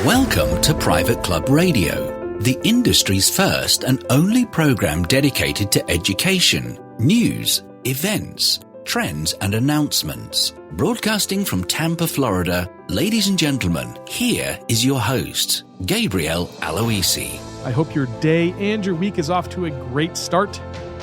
Welcome to Private Club Radio, the industry's first and only program dedicated to education, news, events, trends and announcements. Broadcasting from Tampa, Florida, ladies and gentlemen, here is your host, Gabriel Aloisi. I hope your day and your week is off to a great start,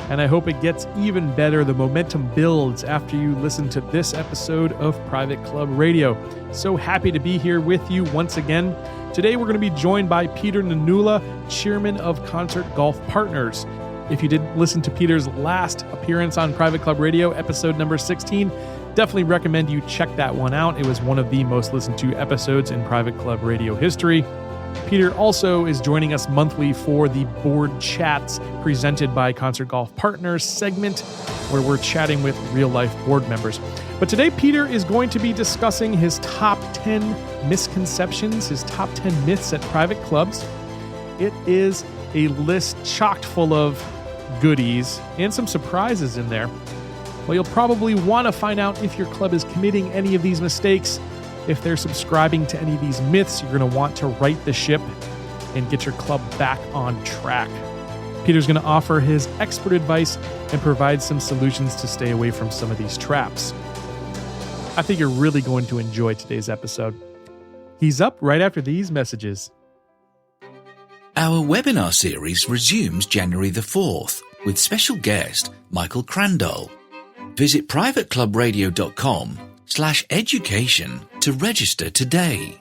and I hope it gets even better. The momentum builds after you listen to this episode of Private Club Radio. So happy to be here with you once again. Today we're going to be joined by Peter Nanula, Chairman of Concert Golf Partners. If you didn't listen to Peter's last appearance on Private Club Radio, episode number 16, definitely recommend you check that one out. It was one of the most listened to episodes in Private Club Radio history. Peter also is joining us monthly for the Board Chats presented by Concert Golf Partners segment, where we're chatting with real-life board members. But today, Peter is going to be discussing his top 10 misconceptions, his top 10 myths at private clubs. It is a list chocked full of goodies and some surprises in there. Well, you'll probably want to find out if your club is committing any of these mistakes. If they're subscribing to any of these myths, you're going to want to right the ship and get your club back on track. Peter's going to offer his expert advice and provide some solutions to stay away from some of these traps. I think you're really going to enjoy today's episode. He's up right after these messages. Our webinar series resumes January the 4th with special guest Michael Crandall. Visit privateclubradio.com/education to register today.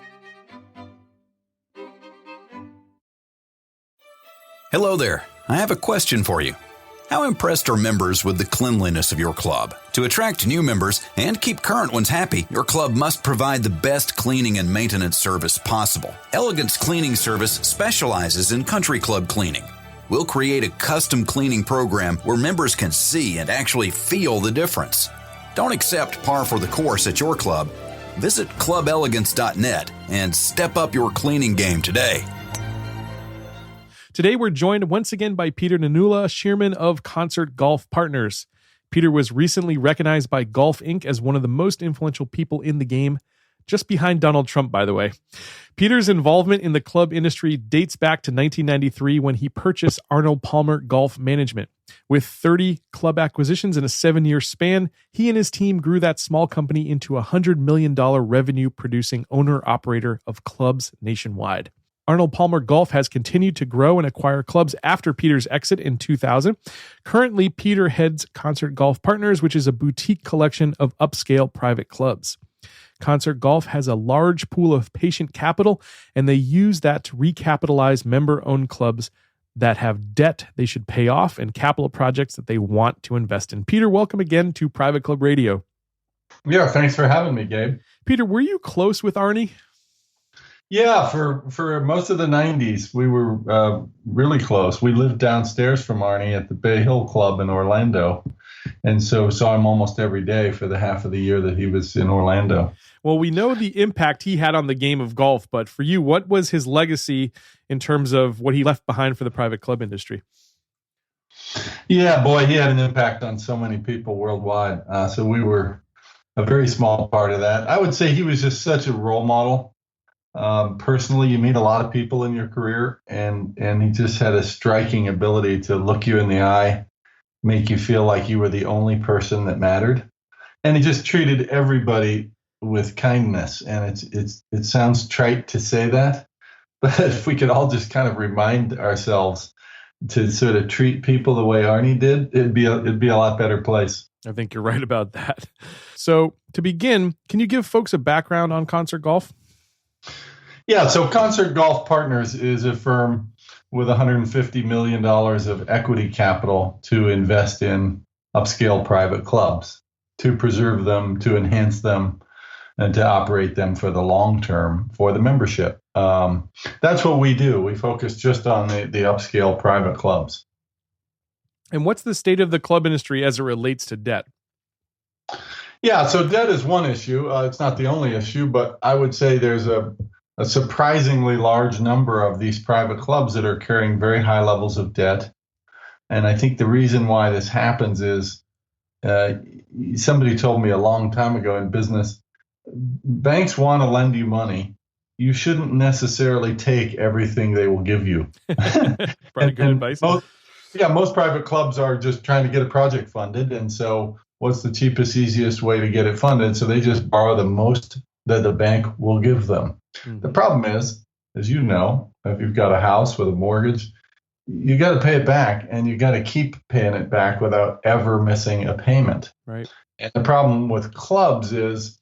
Hello there. I have a question for you. How impressed are members with the cleanliness of your club? To attract new members and keep current ones happy, your club must provide the best cleaning and maintenance service possible. Elegance Cleaning Service specializes in country club cleaning. We'll create a custom cleaning program where members can see and actually feel the difference. Don't accept par for the course at your club. Visit clubelegance.net and step up your cleaning game today. Today, we're joined once again by Peter Nanula, Chairman of Concert Golf Partners. Peter was recently recognized by Golf Inc. as one of the most influential people in the game, just behind Donald Trump, by the way. Peter's involvement in the club industry dates back to 1993 when he purchased Arnold Palmer Golf Management. With 30 club acquisitions in a 7-year span, he and his team grew that small company into a $100 million revenue-producing owner-operator of clubs nationwide. Arnold Palmer Golf has continued to grow and acquire clubs after Peter's exit in 2000. Currently, Peter heads Concert Golf Partners, which is a boutique collection of upscale private clubs. Concert Golf has a large pool of patient capital, and they use that to recapitalize member-owned clubs that have debt they should pay off and capital projects that they want to invest in. Peter, welcome again to Private Club Radio. Yeah, thanks for having me, Gabe. Peter, were you close with Arnie? Yeah, for most of the 90s, we were really close. We lived downstairs from Arnie at the Bay Hill Club in Orlando, and so saw him almost every day for the half of the year that he was in Orlando. Well, we know the impact he had on the game of golf, but for you, what was his legacy in terms of what he left behind for the private club industry? Yeah, boy, he had an impact on so many people worldwide. So we were a very small part of that. I would say he was just such a role model. Personally, you meet a lot of people in your career, and he just had a striking ability to look you in the eye, make you feel like you were the only person that mattered. And he just treated everybody with kindness. And it sounds trite to say that, but if we could all just kind of remind ourselves to sort of treat people the way Arnie did, it'd be a lot better place. I think you're right about that. So to begin, can you give folks a background on Concert Golf? Yeah, so Concert Golf Partners is a firm with $150 million of equity capital to invest in upscale private clubs, to preserve them, to enhance them, and to operate them for the long term for the membership. That's what we do. We focus just on the upscale private clubs. And what's the state of the club industry as it relates to debt? Yeah, so debt is one issue. It's not the only issue, but I would say there's a surprisingly large number of these private clubs that are carrying very high levels of debt. And I think the reason why this happens is somebody told me a long time ago in business, banks want to lend you money you shouldn't necessarily take everything they will give you. Probably good advice. Most private clubs are just trying to get a project funded. And so what's the cheapest, easiest way to get it funded? So they just borrow the most that the bank will give them. Mm-hmm. The problem is, as you know, if you've got a house with a mortgage, you got to pay it back, and you got to keep paying it back without ever missing a payment. Right. And the problem with clubs is,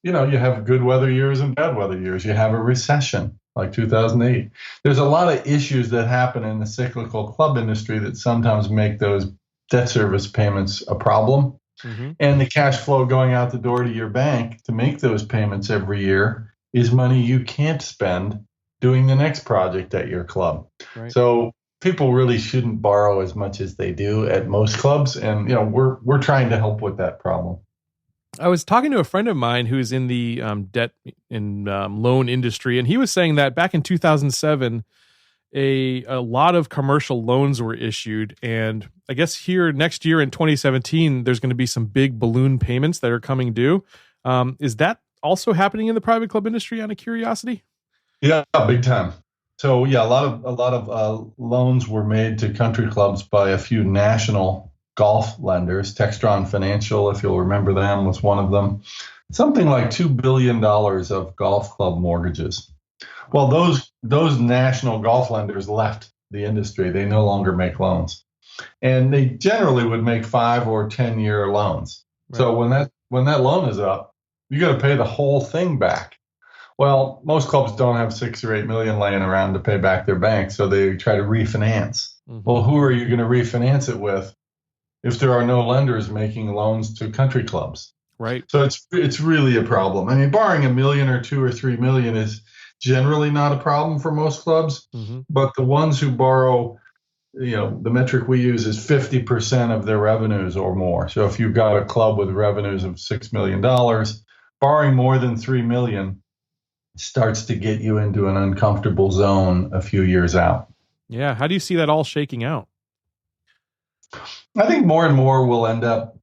you have good weather years and bad weather years. You have a recession like 2008. There's a lot of issues that happen in the cyclical club industry that sometimes make those debt service payments a problem. Mm-hmm. And the cash flow going out the door to your bank to make those payments every year is money you can't spend doing the next project at your club. Right. So people really shouldn't borrow as much as they do at most clubs. And, we're trying to help with that problem. I was talking to a friend of mine who's in the debt and loan industry, and he was saying that back in 2007, a lot of commercial loans were issued, and I guess here next year in 2017, there's going to be some big balloon payments that are coming due. Is that also happening in the private club industry, out of curiosity? Yeah, big time. So yeah, a lot of loans were made to country clubs by a few national golf lenders. Textron Financial, if you'll remember them, was one of them. Something like $2 billion of golf club mortgages. Well, those national golf lenders left the industry. They no longer make loans. And they generally would make 5 or 10-year loans. Right. So when that loan is up, you got to pay the whole thing back. Well, most clubs don't have 6 or 8 million laying around to pay back their bank, so they try to refinance. Mm-hmm. Well, who are you going to refinance it with if there are no lenders making loans to country clubs? Right. So it's really a problem. I mean, borrowing $1 million or $2 or $3 million is generally not a problem for most clubs, mm-hmm. but the ones who borrow, the metric we use is 50% of their revenues or more. So if you've got a club with revenues of $6 million, borrowing more than $3 million starts to get you into an uncomfortable zone a few years out. Yeah. How do you see that all shaking out? I think more and more will end up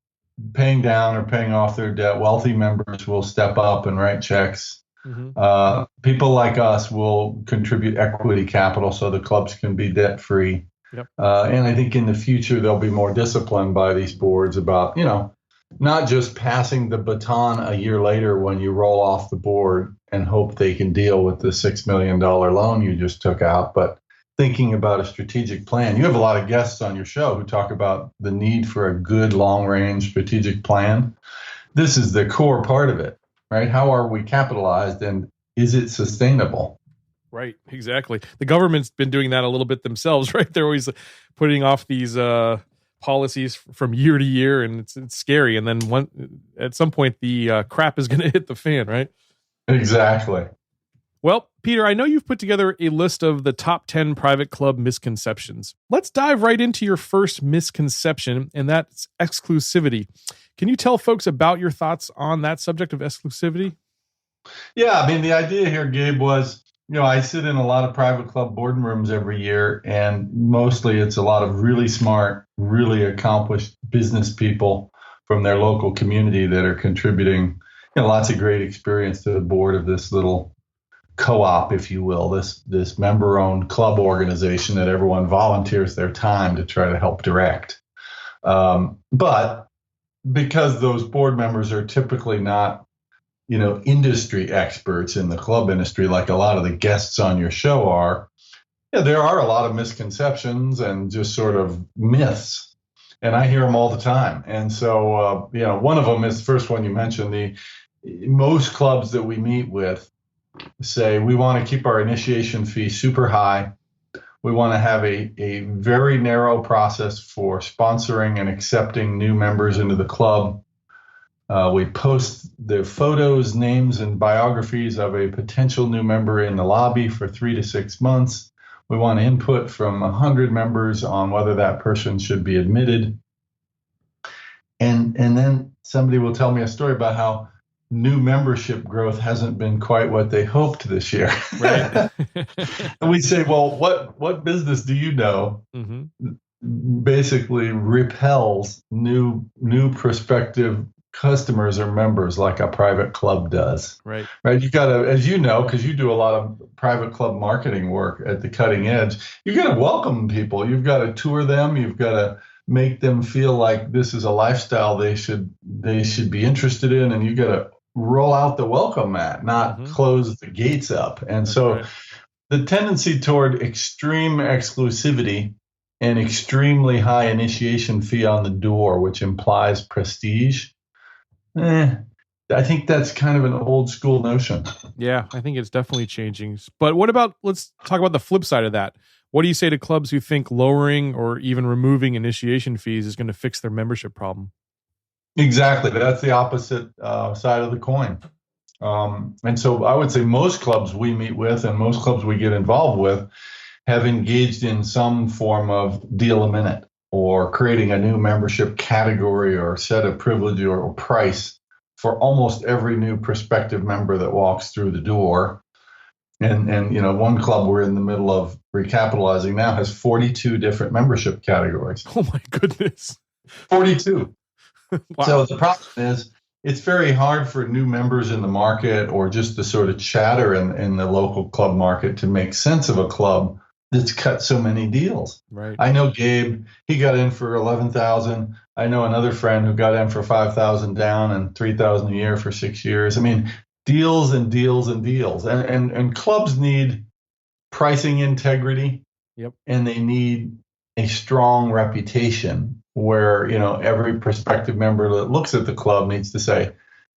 paying down or paying off their debt. Wealthy members will step up and write checks. Mm-hmm. People like us will contribute equity capital so the clubs can be debt free. Yep. And I think in the future, they'll be more disciplined by these boards about, not just passing the baton a year later when you roll off the board and hope they can deal with the $6 million loan you just took out, but thinking about a strategic plan. You have a lot of guests on your show who talk about the need for a good long-range strategic plan. This is the core part of it, right? How are we capitalized, and is it sustainable? Right, exactly. The government's been doing that a little bit themselves, right? They're always putting off these policies from year to year, and it's scary. And then at some point, the crap is going to hit the fan, right? Exactly. Well, Peter, I know you've put together a list of the top 10 private club misconceptions. Let's dive right into your first misconception, and that's exclusivity. Can you tell folks about your thoughts on that subject of exclusivity? Yeah, I mean, the idea here, Gabe, was, I sit in a lot of private club boardrooms every year, and mostly it's a lot of really smart, really accomplished business people from their local community that are contributing, lots of great experience to the board of this little co-op, if you will, this member-owned club organization that everyone volunteers their time to try to help direct. But because those board members are typically not, industry experts in the club industry, like a lot of the guests on your show are, there are a lot of misconceptions and just sort of myths. And I hear them all the time. And so, one of them is the first one you mentioned. Most clubs that we meet with say we want to keep our initiation fee super high. We want to have a very narrow process for sponsoring and accepting new members into the club. We post the photos, names, and biographies of a potential new member in the lobby for 3 to 6 months. We want input from 100 members on whether that person should be admitted. And then somebody will tell me a story about how new membership growth hasn't been quite what they hoped this year. Right. And we say, well, what business do you know basically repels new prospective customers or members like a private club does. Right. Right. You got to, as you know, because you do a lot of private club marketing work at the cutting edge, you got to welcome people. You've got to tour them. You've got to make them feel like this is a lifestyle they should be interested in, and you got to roll out the welcome mat, not close the gates up. And That's so right. the tendency toward extreme exclusivity and extremely high initiation fee on the door, which implies prestige, I think that's kind of an old school notion. Yeah, I think it's definitely changing. But what about, let's talk about the flip side of that. What do you say to clubs who think lowering or even removing initiation fees is going to fix their membership problem? Exactly. That's the opposite side of the coin. And so I would say most clubs we meet with and most clubs we get involved with have engaged in some form of deal a minute or creating a new membership category or set of privilege or price for almost every new prospective member that walks through the door. And one club we're in the middle of recapitalizing now has 42 different membership categories. Oh my goodness. 42. Wow. So the problem is it's very hard for new members in the market or just the sort of chatter in the local club market to make sense of a club that's cut so many deals. Right. I know Gabe, he got in for 11,000. I know another friend who got in for 5,000 down and 3,000 a year for 6 years. I mean, deals and deals and deals. And clubs need pricing integrity. Yep. And they need a strong reputation where, every prospective member that looks at the club needs to say,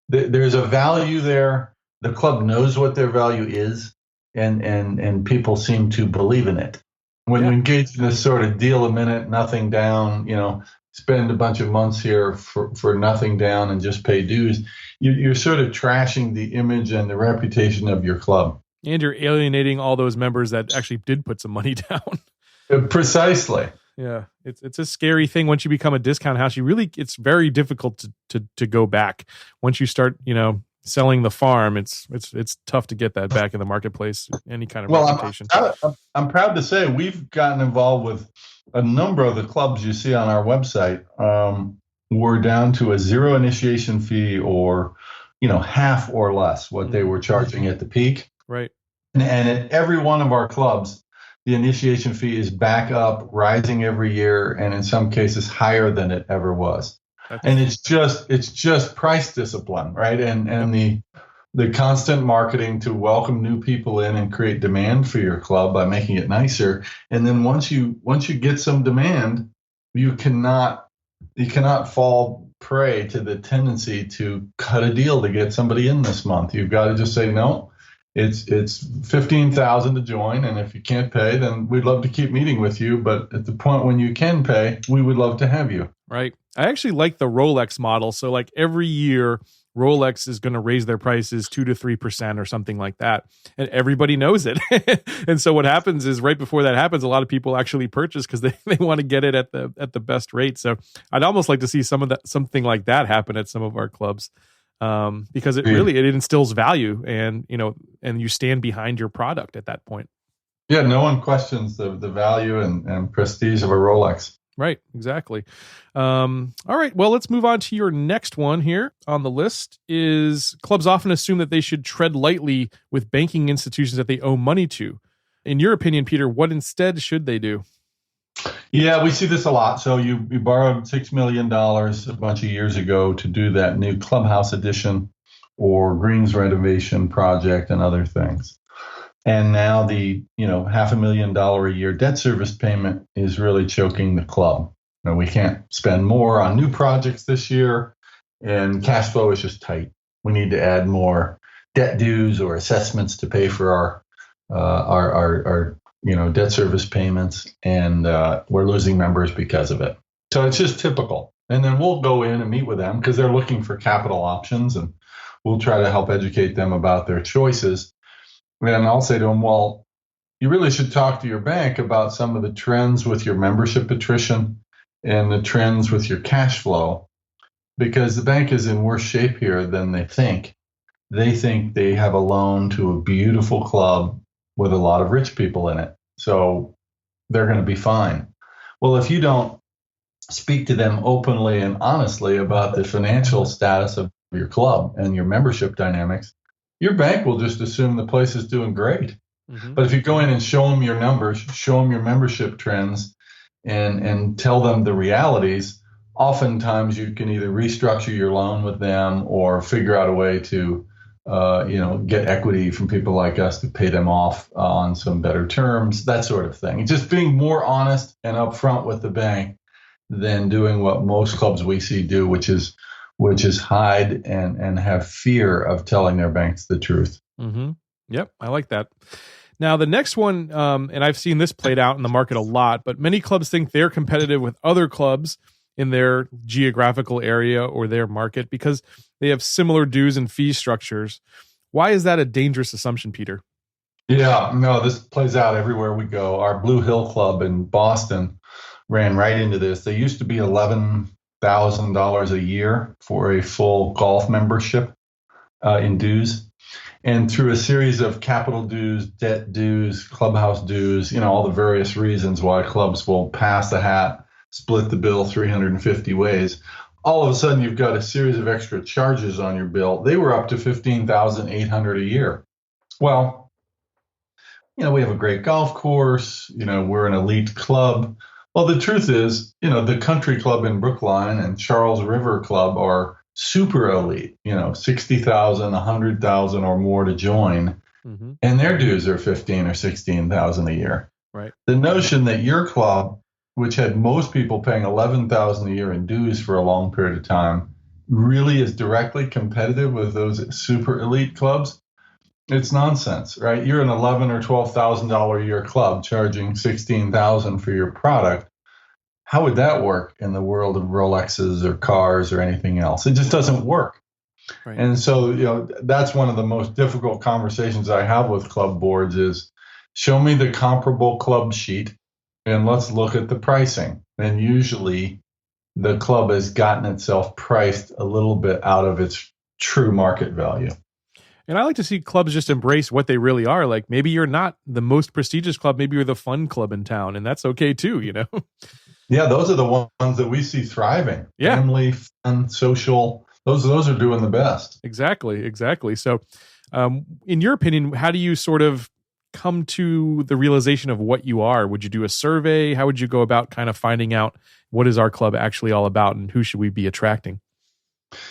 there's a value there. The club knows what their value is, and people seem to believe in it. When you engage in this sort of deal a minute, nothing down, spend a bunch of months here for nothing down and just pay dues, you're sort of trashing the image and the reputation of your club. And you're alienating all those members that actually did put some money down. Precisely. Yeah, it's a scary thing once you become a discount house. It's very difficult to go back. Once you start, selling the farm, it's tough to get that back in the marketplace. Any kind of reputation. I'm proud to say we've gotten involved with a number of the clubs you see on our website. We're down to a zero initiation fee, or half or less what they were charging at the peak. Right. And at every one of our clubs, the initiation fee is back up, rising every year, and in some cases higher than it ever was. And it's just price discipline, right? And the constant marketing to welcome new people in and create demand for your club by making it nicer. And then once you get some demand, you cannot fall prey to the tendency to cut a deal to get somebody in this month. You've got to just say no. It's $15,000 to join, and if you can't pay, then we'd love to keep meeting with you. But at the point when you can pay, we would love to have you. Right. I actually like the Rolex model. So like every year, Rolex is going to raise their prices 2 to 3% or something like that, and everybody knows it. And so what happens is right before that happens, a lot of people actually purchase because they want to get it at the best rate. So I'd almost like to see something like that happen at some of our clubs. Because it instills value, and you stand behind your product at that point. Yeah, no one questions the value and prestige of a Rolex. Right, exactly. All right, well, let's move on to your next one here on the list. Is clubs often assume that they should tread lightly with banking institutions that they owe money to. In your opinion, Peter, what instead should they do? Yeah, we see this a lot. So you borrowed $6 million a bunch of years ago to do that new clubhouse addition or greens renovation project and other things. And now the $500,000 a year debt service payment is really choking the club. We can't spend more on new projects this year, and cash flow is just tight. We need to add more debt dues or assessments to pay for our debt service payments, and we're losing members because of it. So it's just typical. And then we'll go in and meet with them because they're looking for capital options, and we'll try to help educate them about their choices. And I'll say to them, well, you really should talk to your bank about some of the trends with your membership attrition and the trends with your cash flow, because the bank is in worse shape here than they think. They think they have a loan to a beautiful club with a lot of rich people in it, so they're going to be fine. Well, if you don't speak to them openly and honestly about the financial status of your club and your membership dynamics, your bank will just assume the place is doing great. Mm-hmm. But if you go in and show them your numbers, show them your membership trends, and tell them the realities, oftentimes you can either restructure your loan with them or figure out a way to get equity from people like us to pay them off on some better terms, that sort of thing. Just being more honest and upfront with the bank than doing what most clubs we see do, which is hide and have fear of telling their banks the truth. Mm-hmm. Yep, I like that. Now, the next one, and I've seen this played out in the market a lot, but many clubs think they're competitive with other clubs in their geographical area or their market because they have similar dues and fee structures. Why is that a dangerous assumption, Peter? Yeah, no, this plays out everywhere we go. Our Blue Hill Club in Boston ran right into this. They used to be $11,000 a year for a full golf membership in dues. And through a series of capital dues, debt dues, clubhouse dues, all the various reasons why clubs will pass the hat, split the bill 350 ways, all of a sudden you've got a series of extra charges on your bill. They were up to $15,800 a year. Well, we have a great golf course, we're an elite club. Well, the truth is, the Country Club in Brookline and Charles River Club are super elite, 60,000, 100,000 or more to join. Mm-hmm. And their dues are 15 or 16,000 a year. Right. The notion that your club, which had most people paying 11,000 a year in dues for a long period of time, really is directly competitive with those super elite clubs, it's nonsense, right? You're an $11,000 or $12,000 a year club charging $16,000 for your product. How would that work in the world of Rolexes or cars or anything else? It just doesn't work. Right. And so, that's one of the most difficult conversations I have with club boards is show me the comparable club sheet and let's look at the pricing. And usually the club has gotten itself priced a little bit out of its true market value. And I like to see clubs just embrace what they really are. Like maybe you're not the most prestigious club, maybe you're the fun club in town, and that's okay too, Yeah, those are the ones that we see thriving. Yeah. Family, fun, social. Those are doing the best. Exactly. So, in your opinion, how do you sort of come to the realization of what you are? Would you do a survey? How would you go about kind of finding out what is our club actually all about and who should we be attracting?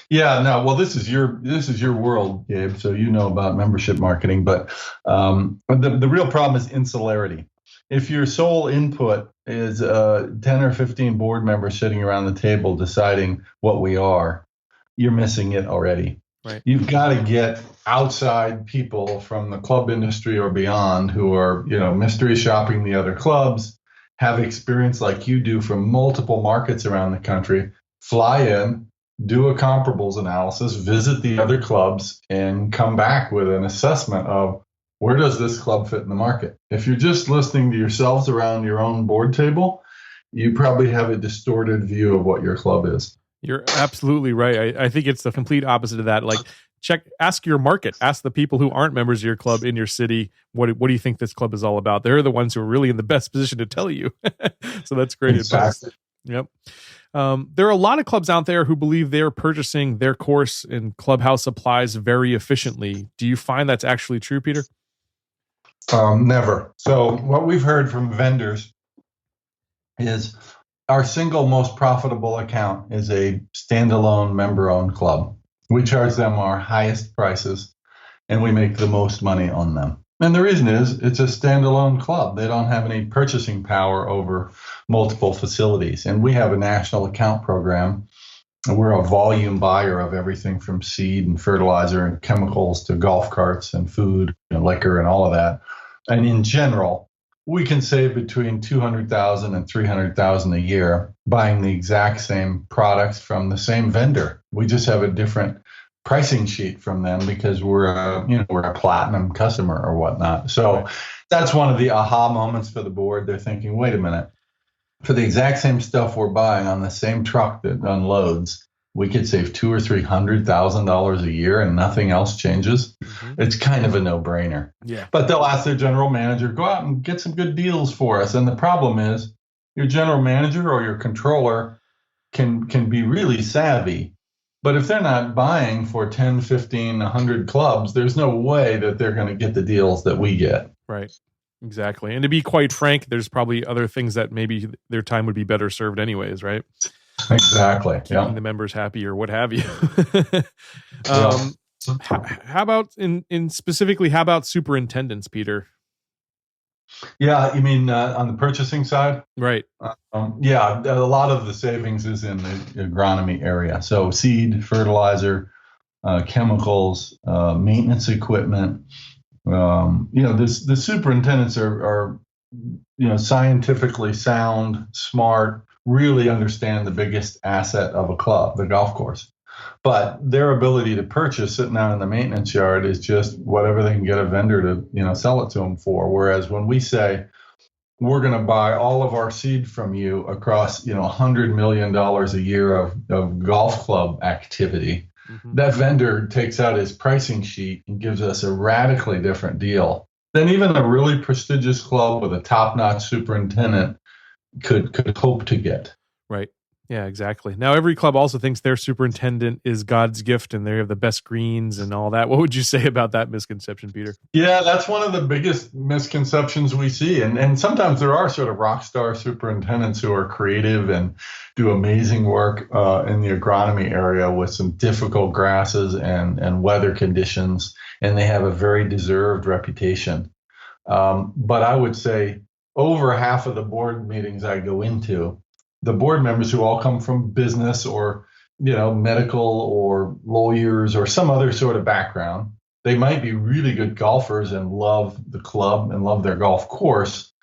Yeah, no. Well, this is your world, Gabe. So you know about membership marketing, but the real problem is insularity. If your sole input is 10 or 15 board members sitting around the table deciding what we are, you're missing it already. Right. You've got to get outside people from the club industry or beyond who are, mystery shopping the other clubs, have experience like you do from multiple markets around the country, fly in, do a comparables analysis, visit the other clubs, and come back with an assessment of where does this club fit in the market. If you're just listening to yourselves around your own board table, you probably have a distorted view of what your club is. You're absolutely right. I think it's the complete opposite of that. Like, ask your market, ask the people who aren't members of your club in your city, what do you think this club is all about? They're the ones who are really in the best position to tell you. So that's great advice. Yep. There are a lot of clubs out there who believe they're purchasing their course and clubhouse supplies very efficiently. Do you find that's actually true, Peter? Never. So what we've heard from vendors is our single most profitable account is a standalone member-owned club. We charge them our highest prices, and we make the most money on them. And the reason is it's a standalone club. They don't have any purchasing power over multiple facilities. And we have a national account program. We're a volume buyer of everything from seed and fertilizer and chemicals to golf carts and food and liquor and all of that. And in general, we can save between $200,000 and $300,000 a year buying the exact same products from the same vendor. We just have a different pricing sheet from them because we're a platinum customer or whatnot. So that's one of the aha moments for the board. They're thinking, wait a minute, for the exact same stuff we're buying on the same truck that unloads, we could save $200,000 or $300,000 a year and nothing else changes. Mm-hmm. It's kind of a no-brainer. Yeah. But they'll ask their general manager, go out and get some good deals for us. And the problem is your general manager or your controller can be really savvy. But if they're not buying for 10, 15, 100 clubs, there's no way that they're going to get the deals that we get. Right. Exactly. And to be quite frank, there's probably other things that maybe their time would be better served anyways, right? Exactly. Keeping the members happy or what have you. Yeah. How about specifically, how about superintendents, Peter? Yeah, you mean on the purchasing side? Right. Yeah, a lot of the savings is in the agronomy area. So seed, fertilizer, chemicals, maintenance equipment. The superintendents are scientifically sound, smart, really understand the biggest asset of a club, the golf course. But their ability to purchase sitting out in the maintenance yard is just whatever they can get a vendor to, sell it to them for. Whereas when we say we're going to buy all of our seed from you across, $100 million a year of golf club activity, that vendor takes out his pricing sheet and gives us a radically different deal than even a really prestigious club with a top-notch superintendent could hope to get. Right. Yeah, exactly. Now, every club also thinks their superintendent is God's gift and they have the best greens and all that. What would you say about that misconception, Peter? Yeah, that's one of the biggest misconceptions we see. And sometimes there are sort of rock star superintendents who are creative and do amazing work in the agronomy area with some difficult grasses and weather conditions, and they have a very deserved reputation. But I would say over half of the board meetings I go into, the board members who all come from business or, medical or lawyers or some other sort of background, they might be really good golfers and love the club and love their golf course.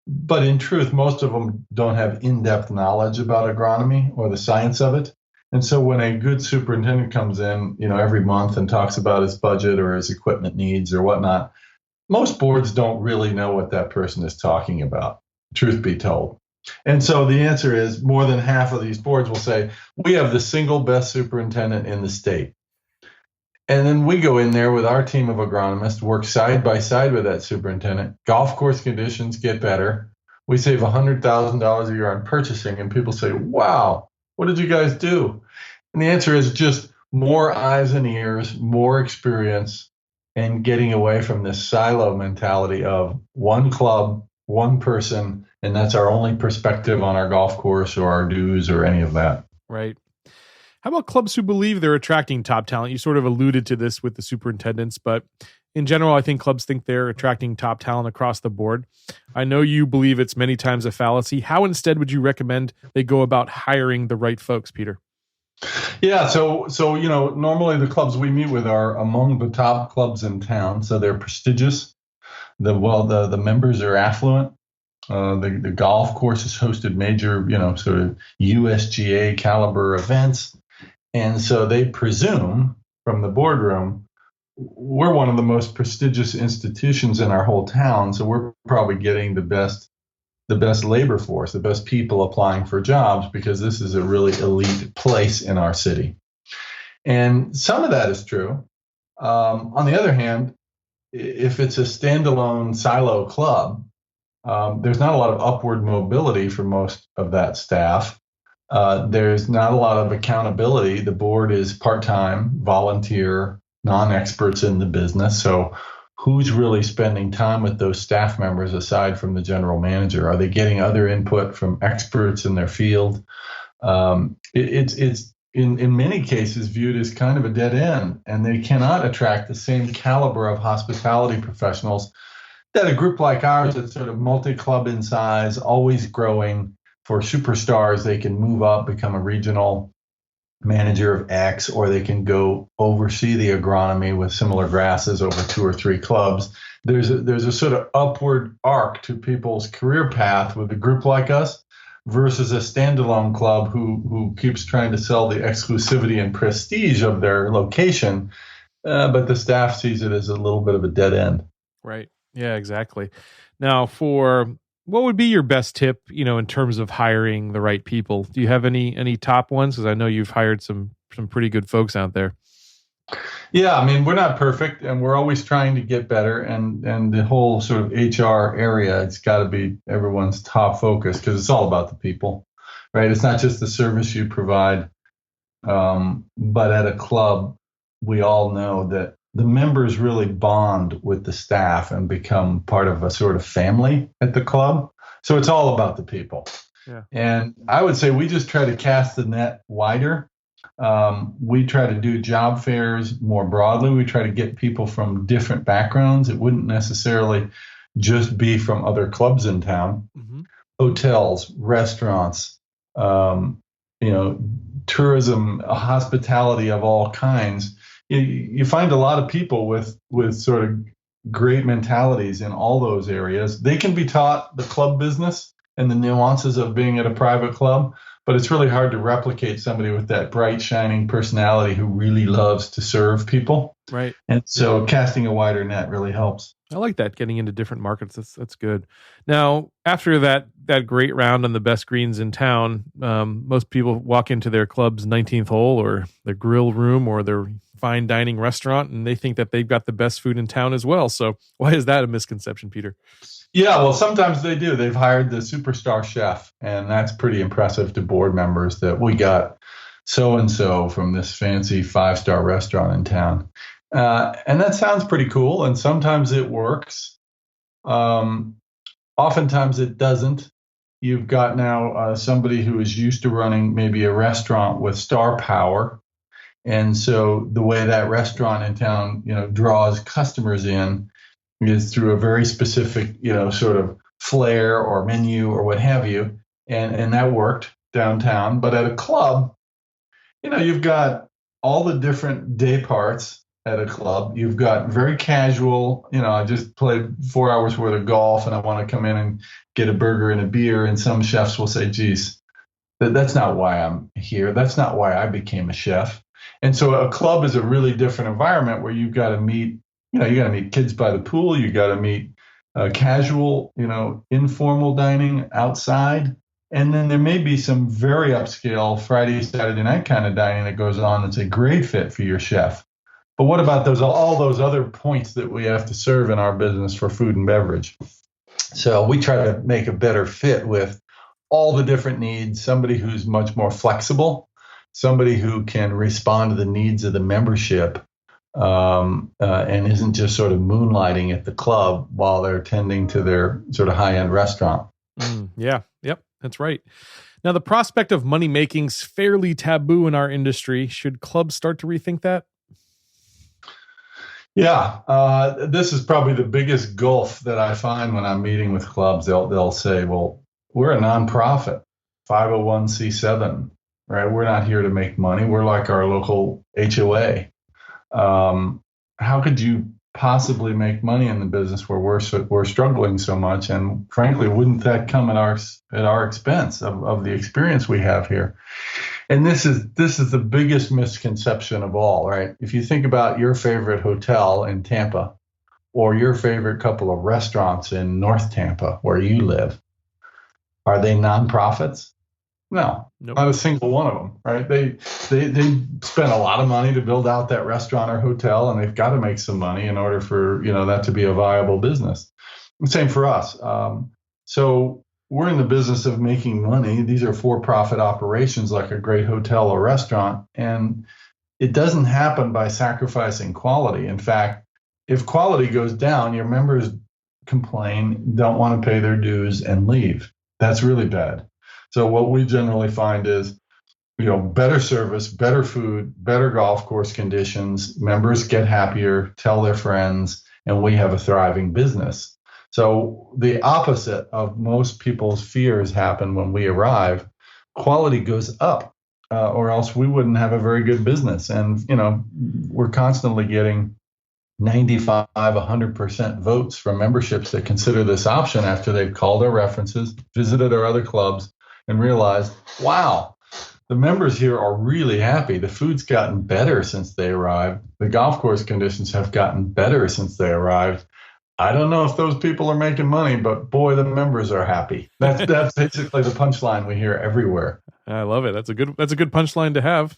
But in truth, most of them don't have in-depth knowledge about agronomy or the science of it. And so when a good superintendent comes in, every month and talks about his budget or his equipment needs or whatnot, most boards don't really know what that person is talking about, truth be told. And so the answer is more than half of these boards will say, we have the single best superintendent in the state. And then we go in there with our team of agronomists, work side by side with that superintendent. Golf course conditions get better. We save $100,000 a year on purchasing. And people say, wow, what did you guys do? And the answer is just more eyes and ears, more experience, and getting away from this silo mentality of one club, one person, and that's our only perspective on our golf course or our dues or any of that. Right. How about clubs who believe they're attracting top talent? You sort of alluded to this with the superintendents, but in general, I think clubs think they're attracting top talent across the board. I know you believe it's many times a fallacy. How instead would you recommend they go about hiring the right folks, Peter? Yeah, so normally the clubs we meet with are among the top clubs in town, so they're prestigious. The members are affluent. The golf course has hosted major, sort of USGA caliber events. And so they presume from the boardroom, we're one of the most prestigious institutions in our whole town. So we're probably getting the best labor force, the best people applying for jobs because this is a really elite place in our city. And some of that is true. On the other hand, if it's a standalone silo club, there's not a lot of upward mobility for most of that staff. There's not a lot of accountability. The board is part-time, volunteer, non-experts in the business. So who's really spending time with those staff members aside from the general manager? Are they getting other input from experts in their field? It's in many cases viewed as kind of a dead end, and they cannot attract the same caliber of hospitality professionals that a group like ours that's sort of multi-club in size, always growing. For superstars, they can move up, become a regional manager of X, or they can go oversee the agronomy with similar grasses over 2 or 3 clubs. There's a sort of upward arc to people's career path with a group like us versus a standalone club who keeps trying to sell the exclusivity and prestige of their location, but the staff sees it as a little bit of a dead end. Right. Yeah, exactly. Now, what would be your best tip, in terms of hiring the right people? Do you have any top ones? Because I know you've hired some pretty good folks out there. Yeah, I mean, we're not perfect, and we're always trying to get better. And the whole sort of HR area, it's got to be everyone's top focus because it's all about the people. right? It's not just the service you provide, but at a club, we all know that the members really bond with the staff and become part of a sort of family at the club. So it's all about the people. Yeah. And I would say we just try to cast the net wider. We try to do job fairs more broadly. We try to get people from different backgrounds. It wouldn't necessarily just be from other clubs in town. Mm-hmm. Hotels, restaurants, tourism, hospitality of all kinds. You find a lot of people with sort of great mentalities in all those areas. They can be taught the club business and the nuances of being at a private club, but it's really hard to replicate somebody with that bright, shining personality who really loves to serve people. Right. And so casting a wider net really helps. I like that, getting into different markets. That's good. Now, after that great round on the best greens in town, most people walk into their club's 19th hole or their grill room or their fine dining restaurant, and they think that they've got the best food in town as well. So why is that a misconception, Peter? Yeah, well, sometimes they do. They've hired the superstar chef, and that's pretty impressive to board members that we got so-and-so from this fancy 5-star restaurant in town. And that sounds pretty cool, and sometimes it works. Oftentimes it doesn't. You've got now somebody who is used to running maybe a restaurant with star power, and so the way that restaurant in town, draws customers in is through a very specific, sort of flair or menu or what have you, and that worked downtown. But at a club, you've got all the different day parts at a club. You've got very casual, I just played 4 hours worth of golf and I want to come in and get a burger and a beer. And some chefs will say, geez, that's not why I'm here. That's not why I became a chef. And so a club is a really different environment where you've got to meet, you got to meet kids by the pool. You got to meet casual, informal dining outside. And then there may be some very upscale Friday, Saturday night kind of dining that goes on that's a great fit for your chef. But what about all those other points that we have to serve in our business for food and beverage? So we try to make a better fit with all the different needs, somebody who's much more flexible, somebody who can respond to the needs of the membership, and isn't just sort of moonlighting at the club while they're tending to their sort of high-end restaurant. Yeah. Yep. That's right. Now, the prospect of money making's fairly taboo in our industry. Should clubs start to rethink that? Yeah, this is probably the biggest gulf that I find when I'm meeting with clubs. They'll say, well, we're a nonprofit, 501c7, right? We're not here to make money. We're like our local HOA. How could you possibly make money in the business where we're struggling so much? And frankly, wouldn't that come at our expense of the experience we have here? And this is the biggest misconception of all, right? If you think about your favorite hotel in Tampa or your favorite couple of restaurants in North Tampa where you live, are they nonprofits? No, Nope. Not a single one of them, right? They spent a lot of money to build out that restaurant or hotel, and they've got to make some money in order for that to be a viable business. And same for us. So we're in the business of making money. These are for-profit operations like a great hotel or restaurant, and it doesn't happen by sacrificing quality. In fact, if quality goes down, your members complain, don't want to pay their dues, and leave. That's really bad. So what we generally find is, better service, better food, better golf course conditions, members get happier, tell their friends, and we have a thriving business. So the opposite of most people's fears happen when we arrive. Quality goes up, or else we wouldn't have a very good business. And, we're constantly getting 95, 100% votes from memberships that consider this option after they've called our references, visited our other clubs, and realized, wow, the members here are really happy. The food's gotten better since they arrived. The golf course conditions have gotten better since they arrived. I don't know if those people are making money, but boy, the members are happy. That's basically the punchline we hear everywhere. I love it. That's a good punchline to have.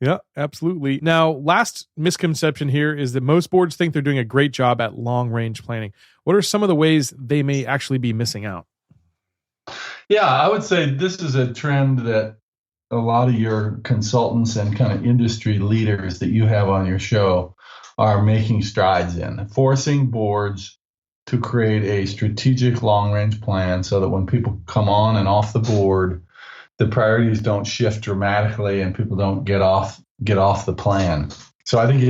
Yeah, absolutely. Now, last misconception here is that most boards think they're doing a great job at long-range planning. What are some of the ways they may actually be missing out? Yeah, I would say this is a trend that a lot of your consultants and kind of industry leaders that you have on your show are making strides in, forcing boards to create a strategic long range plan so that when people come on and off the board, the priorities don't shift dramatically and people don't get off the plan. So I think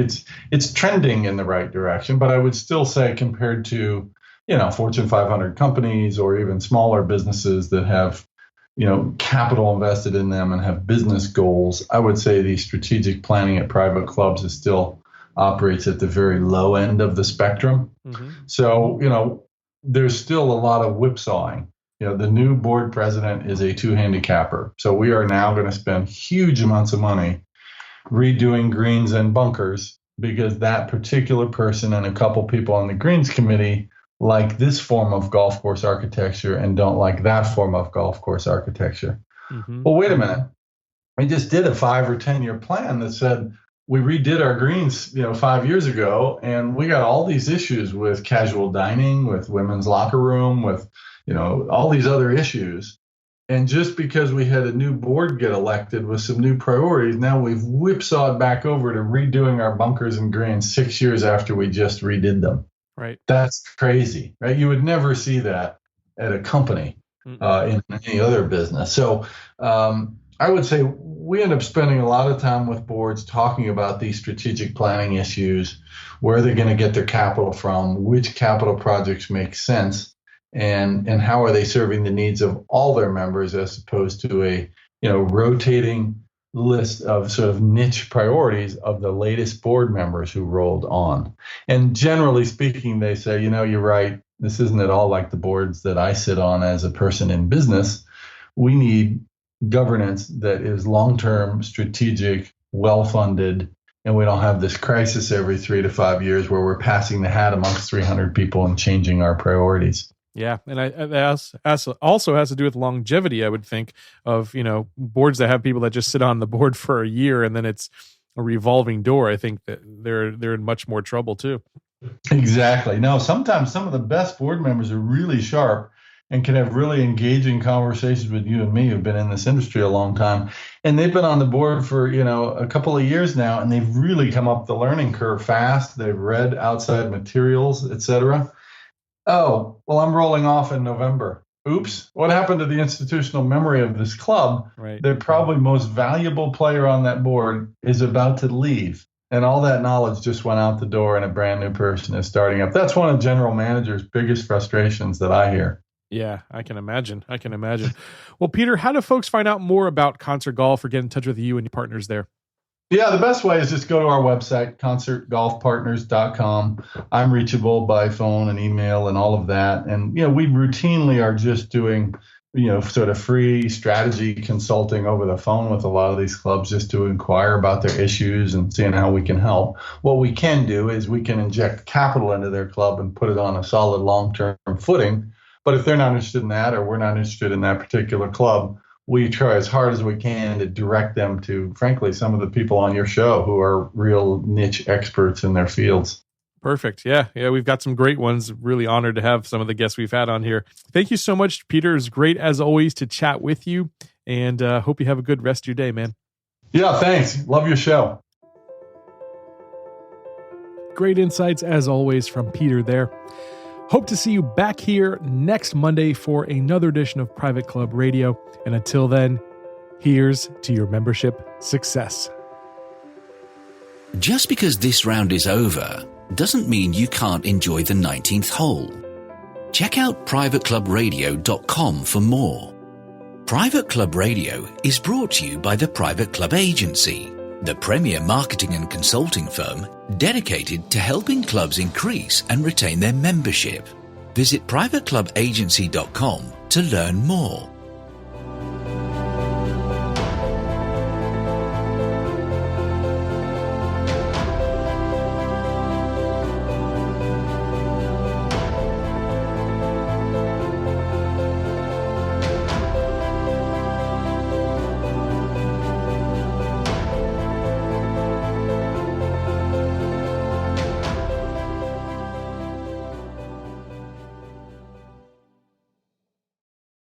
it's trending in the right direction, but I would still say compared to, Fortune 500 companies or even smaller businesses that have, capital invested in them and have business goals, I would say the strategic planning at private clubs is still operates at the very low end of the spectrum. Mm-hmm. So, there's still a lot of whipsawing. The new board president is a 2-handicapper. So we are now going to spend huge amounts of money redoing greens and bunkers because that particular person and a couple people on the greens committee like this form of golf course architecture and don't like that form of golf course architecture. Mm-hmm. Well, wait a minute. We just did a 5 or 10 year plan that said we redid our greens, 5 years ago, and we got all these issues with casual dining, with women's locker room, with, all these other issues. And just because we had a new board get elected with some new priorities, now we've whipsawed back over to redoing our bunkers and greens 6 years after we just redid them. Right. That's crazy, right? You would never see that at a company in any other business. So I would say we end up spending a lot of time with boards talking about these strategic planning issues, where they're going to get their capital from, which capital projects make sense, and how are they serving the needs of all their members as opposed to a rotating list of sort of niche priorities of the latest board members who rolled on. And generally speaking, they say, you're right, this isn't at all like the boards that I sit on as a person in business. We need governance that is long-term, strategic, well-funded, and we don't have this crisis every 3 to 5 years where we're passing the hat amongst 300 people and changing our priorities. Yeah, and that also has to do with longevity, I would think, of, boards that have people that just sit on the board for a year and then it's a revolving door. I think that they're in much more trouble too. Exactly. No, sometimes some of the best board members are really sharp and can have really engaging conversations with you and me who've been in this industry a long time. And they've been on the board for, a couple of years now, and they've really come up the learning curve fast. They've read outside materials, et cetera. Oh, well, I'm rolling off in November. Oops, what happened to the institutional memory of this club? Right. The probably most valuable player on that board is about to leave. And all that knowledge just went out the door and a brand new person is starting up. That's one of general managers' biggest frustrations that I hear. Yeah, I can imagine. Well, Peter, how do folks find out more about Concert Golf or get in touch with you and your partners there? Yeah, the best way is just go to our website, concertgolfpartners.com. I'm reachable by phone and email and all of that. And, we routinely are just doing, sort of free strategy consulting over the phone with a lot of these clubs just to inquire about their issues and seeing how we can help. What we can do is we can inject capital into their club and put it on a solid long-term footing. But if they're not interested in that, or we're not interested in that particular club, we try as hard as we can to direct them to, frankly, some of the people on your show who are real niche experts in their fields. Perfect. Yeah, we've got some great ones. Really honored to have some of the guests we've had on here. Thank you so much, Peter. It's great, as always, to chat with you, and hope you have a good rest of your day, man. Yeah, thanks. Love your show. Great insights, as always, from Peter there. Hope to see you back here next Monday for another edition of Private Club Radio. And until then, here's to your membership success. Just because this round is over doesn't mean you can't enjoy the 19th hole. Check out privateclubradio.com for more. Private Club Radio is brought to you by the Private Club Agency, the premier marketing and consulting firm dedicated to helping clubs increase and retain their membership. Visit privateclubagency.com to learn more.